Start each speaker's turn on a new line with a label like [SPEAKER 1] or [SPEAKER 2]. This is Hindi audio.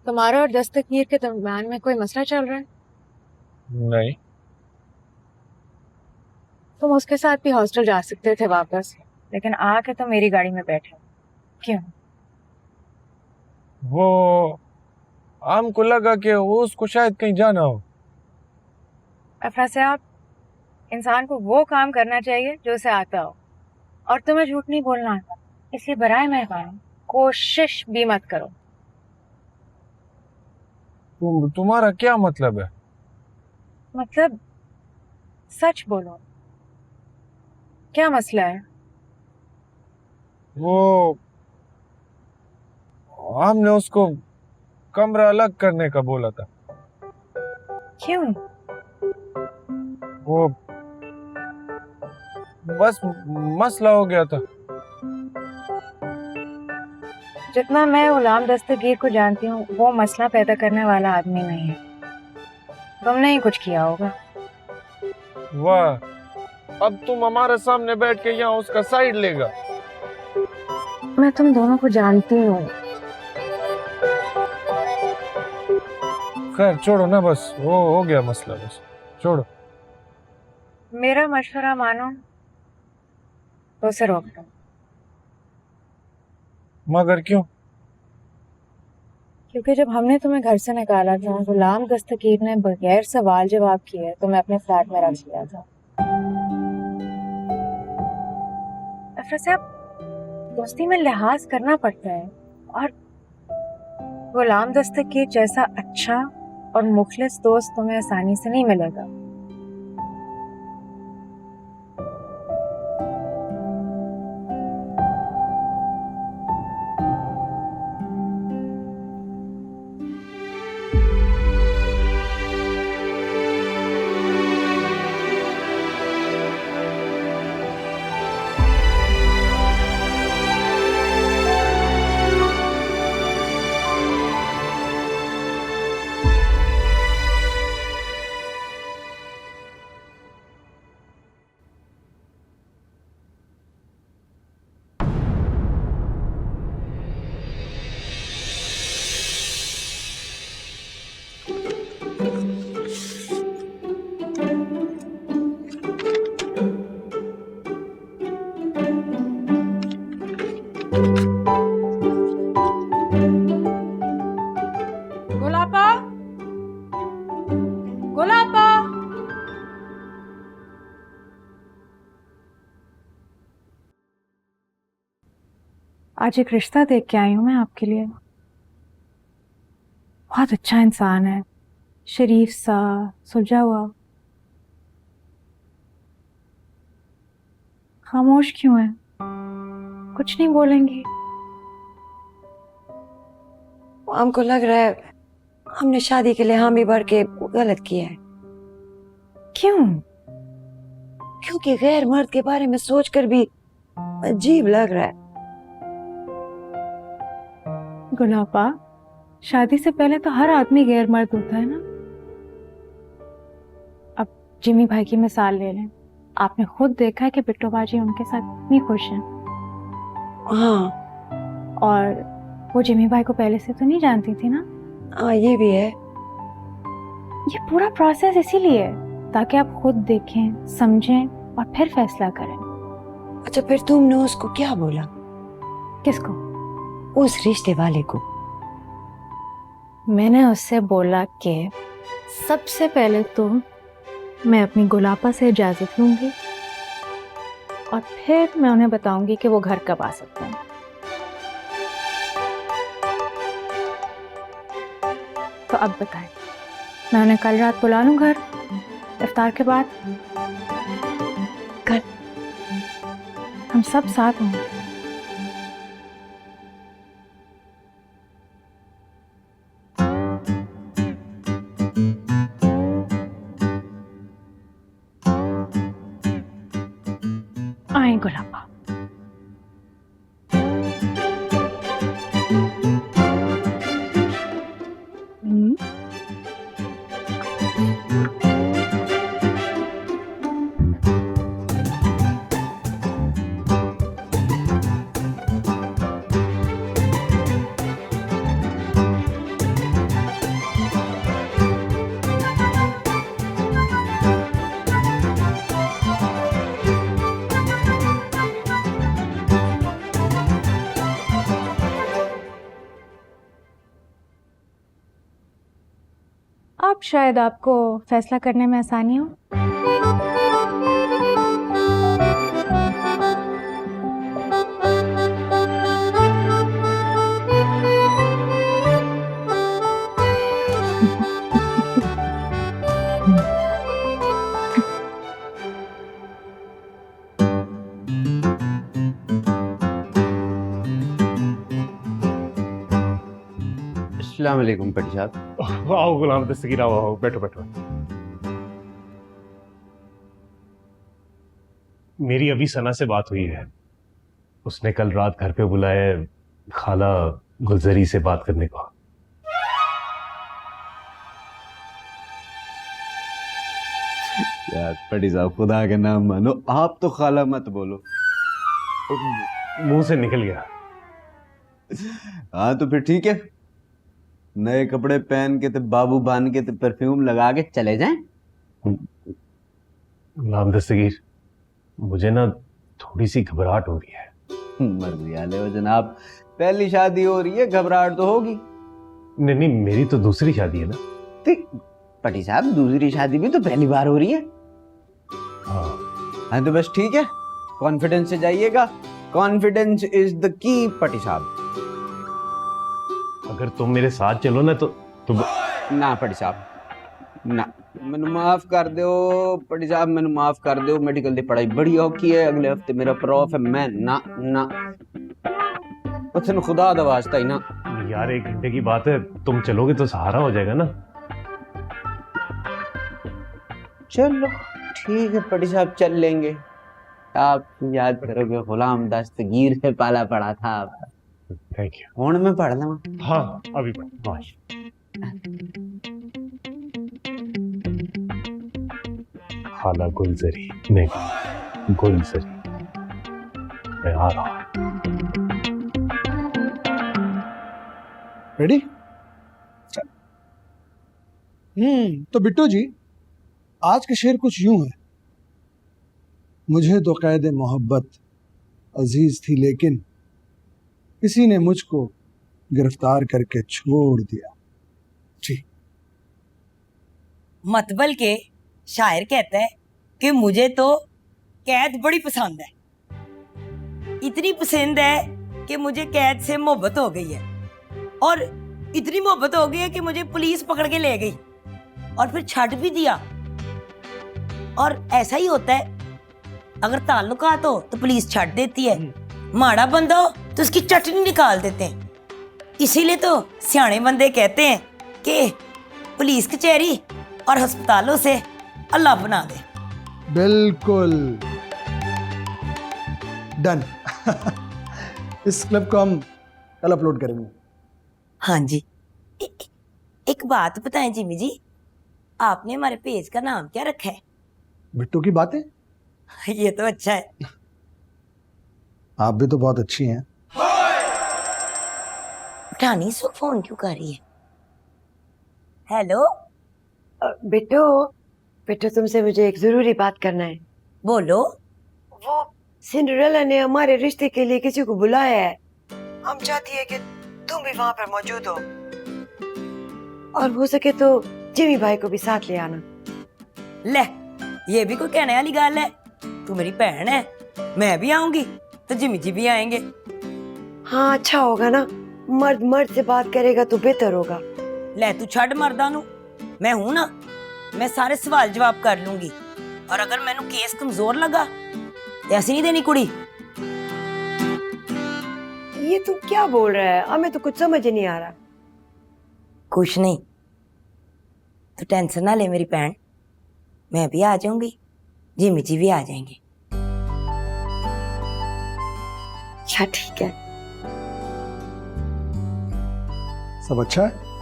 [SPEAKER 1] तुम्हारा और दस्तगीर के दरम्यान में कोई मसला चल रहा है?
[SPEAKER 2] नहीं।
[SPEAKER 1] तुम उसके साथ भी हॉस्टल जा सकते थे वापस, लेकिन आके तो मेरी गाड़ी में बैठे। क्यों?
[SPEAKER 2] वो हमको लगा कि उसको शायद कहीं जाना हो।
[SPEAKER 1] अफरा साहब, इंसान को वो काम करना चाहिए जो उसे आता हो, और तुम्हें झूठ नहीं बोलना आता, इसलिए बराए मेहरबानी कोशिश भी मत करो।
[SPEAKER 2] तुम्हारा क्या मतलब है?
[SPEAKER 1] मतलब सच बोलो, क्या मसला है?
[SPEAKER 2] वो हमने उसको कमरा अलग करने का बोला था।
[SPEAKER 1] क्यों?
[SPEAKER 2] वो बस मसला हो गया था।
[SPEAKER 1] जितना मैं गुलाम दस्तगीर को जानती हूँ, वो मसला पैदा करने वाला आदमी नहीं है। तुमने ही कुछ किया होगा।
[SPEAKER 2] वाह, अब तुम हमारे सामने बैठ के यहाँ उसका साइड लेगा?
[SPEAKER 1] मैं तुम दोनों को जानती हूँ।
[SPEAKER 2] खैर छोड़ो ना, बस वो हो गया मसला, बस छोड़ो।
[SPEAKER 1] मेरा मशवरा मानो तो उसे रोक दो।
[SPEAKER 2] मगर क्यों?
[SPEAKER 1] क्योंकि जब हमने तुम्हें घर से निकाला था, गुलाम दस्तगीर ने बगैर सवाल जवाब किए तुम्हें अपने फ्लैट में रख लिया था। अफरा साहब, दोस्ती में लिहाज करना पड़ता है, और गुलाम दस्तगीर जैसा अच्छा और मुखलिस दोस्त तुम्हें आसानी से नहीं मिलेगा। गुलाबा, गुलाबा। आज एक रिश्ता देख के आई हूं मैं आपके लिए। बहुत अच्छा इंसान है, शरीफ सा, सुलझा हुआ। खामोश क्यों है? कुछ नहीं बोलेंगी?
[SPEAKER 3] हमको लग रहा है हमने शादी के लिए हामी भर के गलत किया है।
[SPEAKER 1] क्यों?
[SPEAKER 3] क्योंकि गैर मर्द के बारे में सोचकर भी अजीब लग रहा है।
[SPEAKER 1] गुलाबा, शादी से पहले तो हर आदमी गैर मर्द होता है ना। अब जिमी भाई की मिसाल ले लें। आपने खुद देखा है कि बिट्टो बाजी उनके साथ इतनी खुश हैं।
[SPEAKER 3] हाँ
[SPEAKER 1] और वो जिमी भाई को पहले से तो नहीं जानती थी ना।
[SPEAKER 3] हाँ, ये भी है।
[SPEAKER 1] ये पूरा प्रोसेस इसीलिए है ताकि आप खुद देखें, समझें और फिर फैसला करें।
[SPEAKER 3] अच्छा, फिर तुमने उसको क्या बोला?
[SPEAKER 1] किसको?
[SPEAKER 3] उस रिश्ते वाले को।
[SPEAKER 1] मैंने उससे बोला कि सबसे पहले तो मैं अपनी गुलाबा से इजाजत लूंगी, और फिर मैं उन्हें बताऊंगी कि वो घर कब आ सकते हैं। तो अब बताएं, मैं उन्हें कल रात बुला लूं घर, इफ्तार के बाद?
[SPEAKER 3] कल?
[SPEAKER 1] हम सब साथ होंगे। आए गुलाबा। अब शायद आपको फैसला करने में आसानी हो।
[SPEAKER 4] अस्सलाम वालेकुम पटी साहब।
[SPEAKER 5] आओ गुलाम दस्तगीर, आओ बैठो बैठो। मेरी अभी सना से बात हुई है। उसने कल रात घर पे बुलाया खाला गुलजरी से बात करने को।
[SPEAKER 4] यार पटी साहब, खुदा के नाम मानो, आप तो खाला मत बोलो।
[SPEAKER 5] मुंह से निकल गया।
[SPEAKER 4] हाँ तो फिर ठीक है, नए कपड़े पहन के तो बाबू बान के तो परफ्यूम लगा के चले जाएं।
[SPEAKER 5] गुलाम दस्तगीर, मुझे ना थोड़ी सी घबराहट हो रही है।
[SPEAKER 4] मर्जी आले हो जनाब, पहली शादी हो रही है, घबराहट तो होगी।
[SPEAKER 5] नहीं नहीं, मेरी तो दूसरी शादी है ना।
[SPEAKER 4] पटी साहब, दूसरी शादी भी तो पहली बार हो रही है। हाँ तो बस ठीक है, कॉन्फिडेंस से जाइएगा। कॉन्फिडेंस इज द की पटी साहब।
[SPEAKER 5] अगर तुम मेरे साथ चलो ना तो
[SPEAKER 4] ना पटी साहब ना, मैनू माफ कर दो पटी साहब, मैनू माफ कर दो। मेडिकल की पढ़ाई बड़ी औखी है, अगले हफ्ते मेरा प्रॉफ है। मैं ना ना खुदा दा वास्ता ही ना।
[SPEAKER 5] यार 1 घंटे की बात है, तुम चलोगे तो सहारा हो जाएगा ना।
[SPEAKER 4] चलो ठीक है पटी साहब, चल लेंगे। आप याद करोगे गुलाम दस्तगीर से पाला पड़ा था।
[SPEAKER 5] Thank you.
[SPEAKER 4] कौन मैं पढ़ लवा?
[SPEAKER 5] हाँ अभी पढ़। खाला गुलजरी नहीं, गुलजरी। मैं आ रहा हूँ।
[SPEAKER 6] रेडी? चल। तो बिट्टू जी, आज के शेर कुछ यूं है। मुझे तो कैद मोहब्बत अजीज थी, लेकिन किसी ने मुझको गिरफ्तार करके छोड़ दिया। जी।
[SPEAKER 7] मतबल के शायर कहता है कि मुझे तो कैद बड़ी पसंद है, इतनी पसंद है कि मुझे कैद से मोहब्बत हो गई है, और इतनी मोहब्बत हो गई है कि मुझे पुलिस पकड़ के ले गई और फिर छੱਡ भी दिया। और ऐसा ही होता है, अगर ताल्लुकात हो तो पुलिस छੱਡ देती है, माड़ा बंदा हो तो उसकी चटनी निकाल देते हैं। इसीलिए तो सियाने बंदे कहते हैं कि पुलिस कचहरी और अस्पतालों से अल्लाह बना दे।
[SPEAKER 6] बिल्कुल डन। इस क्लिप को हम कल अपलोड करेंगे।
[SPEAKER 7] हाँ जी। एक बात बताएं जिमी जी, आपने हमारे पेज का नाम क्या रखा है?
[SPEAKER 6] बिट्टू की बातें।
[SPEAKER 7] ये तो अच्छा है।
[SPEAKER 6] आप भी तो बहुत अच्छी हैं।
[SPEAKER 7] रानी सो फोन क्यों कर रही है? हेलो
[SPEAKER 3] बिट्टू, बिट्टू तुमसे मुझे एक जरूरी बात करना है।
[SPEAKER 7] बोलो।
[SPEAKER 3] वो सिंड्रेला ने हमारे रिश्ते के लिए किसी को बुलाया है। हम चाहती है कि तुम भी वहाँ पर मौजूद हो, और हो सके तो जिमी भाई को भी साथ ले आना।
[SPEAKER 7] ले, ये भी कोई कहने वाली गल है? तू मेरी बहन है, मैं भी आऊंगी तो जिमी जी भी आएंगे।
[SPEAKER 3] हाँ अच्छा होगा ना, मर्द मर्द से बात करेगा तो बेहतर होगा।
[SPEAKER 7] ले तू छड़ मर्दा नू, मैं हूं ना, मैं सारे सवाल जवाब कर लूंगी, और अगर मैनू केस कमजोर लगा तो ऐसी नहीं देनी कुड़ी।
[SPEAKER 3] ये तू क्या बोल रहा है? हमें तो कुछ समझ ही नहीं आ रहा।
[SPEAKER 7] कुछ नहीं, तू टेंशन ना ले मेरी बहन, मैं भी आ जाऊंगी, जिमी जी भी आ जाएंगे।
[SPEAKER 3] अच्छा ठीक है।
[SPEAKER 6] सब अच्छा है?